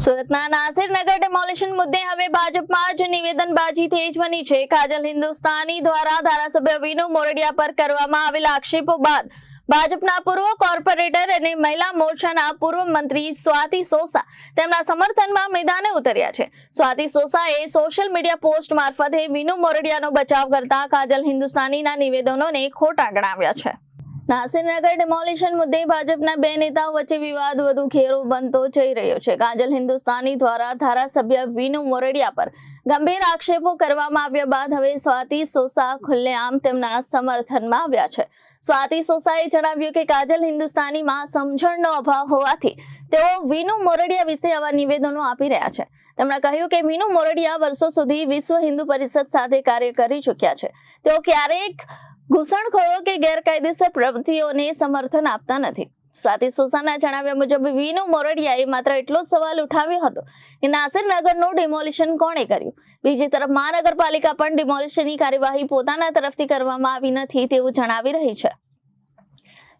સુરતના નાસિરનગર ડેમોલિશન મુદ્દે હવે ભાજપમાં જ નિવેદનબાજી તેજ બની છે। કાજલ હિન્દુસ્તાની દ્વારા ધારાસભ્ય વિનુ મોરડિયા પર કરવામાં આવેલા આક્ષેપો બાદ ભાજપના પૂર્વ કોર્પોરેટર અને મહિલા મોરચાના પૂર્વ મંત્રી સ્વાતિ સોસા તેમના સમર્થનમાં મેદાને ઉતર્યા છે। સ્વાતિ સોસાએ સોશિયલ મીડિયા પોસ્ટ મારફતે વિનુ મોરડિયાનો બચાવ કરતા કાજલ હિન્દુસ્તાનીના નિવેદનોને ખોટા ગણાવ્યા છે। નાસિરનગર ડેમોલિશન મુદ્દે ભાજપના બે નેતાઓ વચ્ચે વિવાદ વધુ ઘેરો બનતો જઈ રહ્યો છે। કાજલ હિન્દુસ્તાની દ્વારા ધારાસભ્ય વિનુ મોરડિયા પર ગંભીર આક્ષેપો કરવામાં આવ્યા બાદ હવે સ્વાતિ સોસા ખુલ્લેઆમ તેમના સમર્થનમાં આવ્યા છે। સ્વાતિ સોસાએ જણાવ્યું કે કાજલ હિન્દુસ્તાનીમાં સમજણનો અભાવ હોવાથી તેઓ વિનુ મોરડિયા વિશે આવા નિવેદનો આપી રહ્યા છે। તેમણે કહ્યું કે વિનુ મોરડિયા વર્ષો સુધી વિશ્વ હિન્દુ પરિષદ સાથે કાર્ય કરી ચૂક્યા છે। તેઓ ક્યારેક ઘૂસણખોરો કે ગેરકાયદેસર પ્રવૃત્તિઓને સમર્થન આપતા નથી। સ્વાતિ સોસાના જણાવ્યા મુજબ વિનુ મોરડિયાએ માત્ર એટલો સવાલ ઉઠાવ્યો હતો કે નાસિરનગરનું ડિમોલિશન કોણે કર્યું। બીજી તરફ મહાનગરપાલિકા પણ ડિમોલિશનની કાર્યવાહી પોતાના તરફથી કરવામાં આવી નથી તેવું જણાવી રહી છે।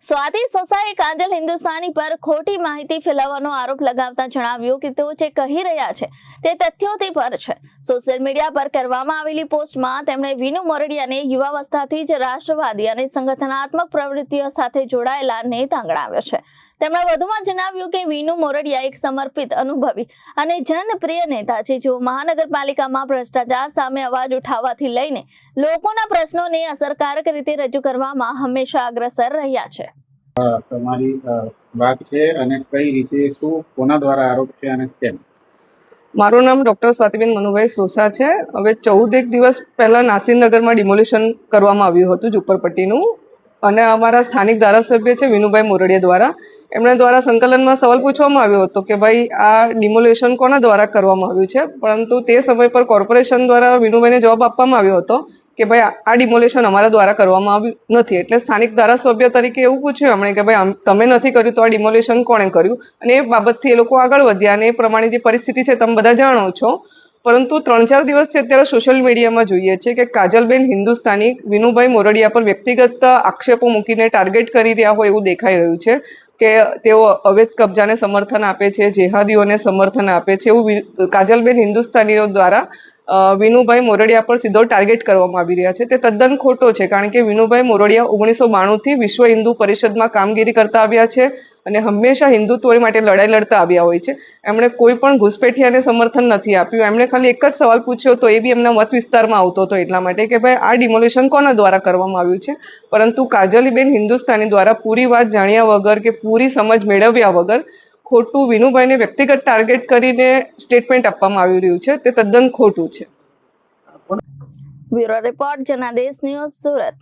સ્વાતિ સોસાએ કાજલ હિન્દુસ્તાની પર ખોટી માહિતી ફેલાવવાનો આરોપ લગાવતા જણાવ્યું કે તેઓ જે કહી રહ્યા છે તે તથ્યોથી પર છે। સોશિયલ મીડિયા પર કરવામાં આવેલી પોસ્ટમાં તેમણે વિનુ મોરડિયાને યુવાવસ્થાથી જ રાષ્ટ્રવાદી અને સંગઠનાત્મક પ્રવૃત્તિઓ સાથે જોડાયેલા નેતા ગણાવ્યો છે। તેમણે વધુમાં જણાવ્યું કે વિનુ મોરડિયા એક સમર્પિત, અનુભવી અને જનપ્રિય નેતા છે જેઓ મહાનગરપાલિકામાં ભ્રષ્ટાચાર સામે અવાજ ઉઠાવવાથી લઈને લોકોના પ્રશ્નોને અસરકારક રીતે રજૂ કરવામાં હંમેશા અગ્રસર રહ્યા છે। તમારી વાત છે અને કઈ રીતે શું કોના દ્વારા આરોપ છે અને કેમ? મારું નામ ડૉક્ટર સ્વાતિબેન મનુભાઈ સોસા છે। હવે 14 દિવસ પહેલાં નાસિરનગરમાં ડિમોલિશન કરવામાં આવ્યું હતું ઝુંપડપટ્ટીનું, અને અમારા સ્થાનિક ધારાસભ્ય છે વિનુભાઈ મોરડિયા દ્વારા એમના દ્વારા સંકલનમાં સવાલ પૂછવામાં આવ્યો હતો કે ભાઈ આ ડિમોલિશન કોના દ્વારા કરવામાં આવ્યું છે, પરંતુ તે સમય પર કોર્પોરેશન દ્વારા વિનુભાઈને જવાબ આપવામાં આવ્યો હતો કે ભાઈ આ ડિમોલિશન અમારા દ્વારા કરવામાં આવ્યું નથી। એટલે સ્થાનિક ધારાસભ્ય તરીકે એવું પૂછ્યું એમણે કે ભાઈ તમે નથી કર્યું તો આ ડિમોલિશન કોણે કર્યું, અને એ બાબતથી એ લોકો આગળ વધ્યા અને એ પ્રમાણે જે પરિસ્થિતિ છે તમે બધા જાણો છો। પરંતુ 3-4 દિવસથી અત્યારે સોશિયલ મીડિયામાં જોઈએ છે કે કાજલબેન હિન્દુસ્તાની વિનુભાઈ મોરડિયા પર વ્યક્તિગત આક્ષેપો મૂકીને ટાર્ગેટ કરી રહ્યા હોય એવું દેખાઈ રહ્યું છે કે તેઓ અવૈધ કબજાને સમર્થન આપે છે, જેહાદીઓને સમર્થન આપે છે, એવું કાજલબેન હિન્દુસ્તાનીઓ દ્વારા વિનુભાઈ મોરડિયા પર સીધો ટાર્ગેટ કરવામાં આવી રહ્યા છે। તે તદ્દન ખોટો છે, કારણ કે વિનુભાઈ મોરડિયા 1992થી વિશ્વ હિન્દુ પરિષદમાં કામગીરી કરતા આવ્યા છે અને હંમેશા હિન્દુત્વ માટે લડાઈ લડતા આવ્યા હોય છે। એમણે કોઈ પણ ઘૂસપેઠિયાને સમર્થન નથી આપ્યું। એમણે ખાલી એક જ સવાલ પૂછ્યો તો એ બી એમના મત વિસ્તારમાં આવતો હતો એટલા માટે કે ભાઈ આ ડિમોલિશન કોના દ્વારા કરવામાં આવ્યું છે, પરંતુ કાજલબેન હિન્દુસ્તાની દ્વારા પૂરી વાત જાણ્યા વગર કે પૂરી સમજ મેળવ્યા વગર ખોટું વિનુભાઈને વ્યક્તિગત ટાર્ગેટ કરીને સ્ટેટમેન્ટ આપવામાં આવી રહ્યું છે, તે તદ્દન ખોટું છે। Bureau report Janadesh news, Surat.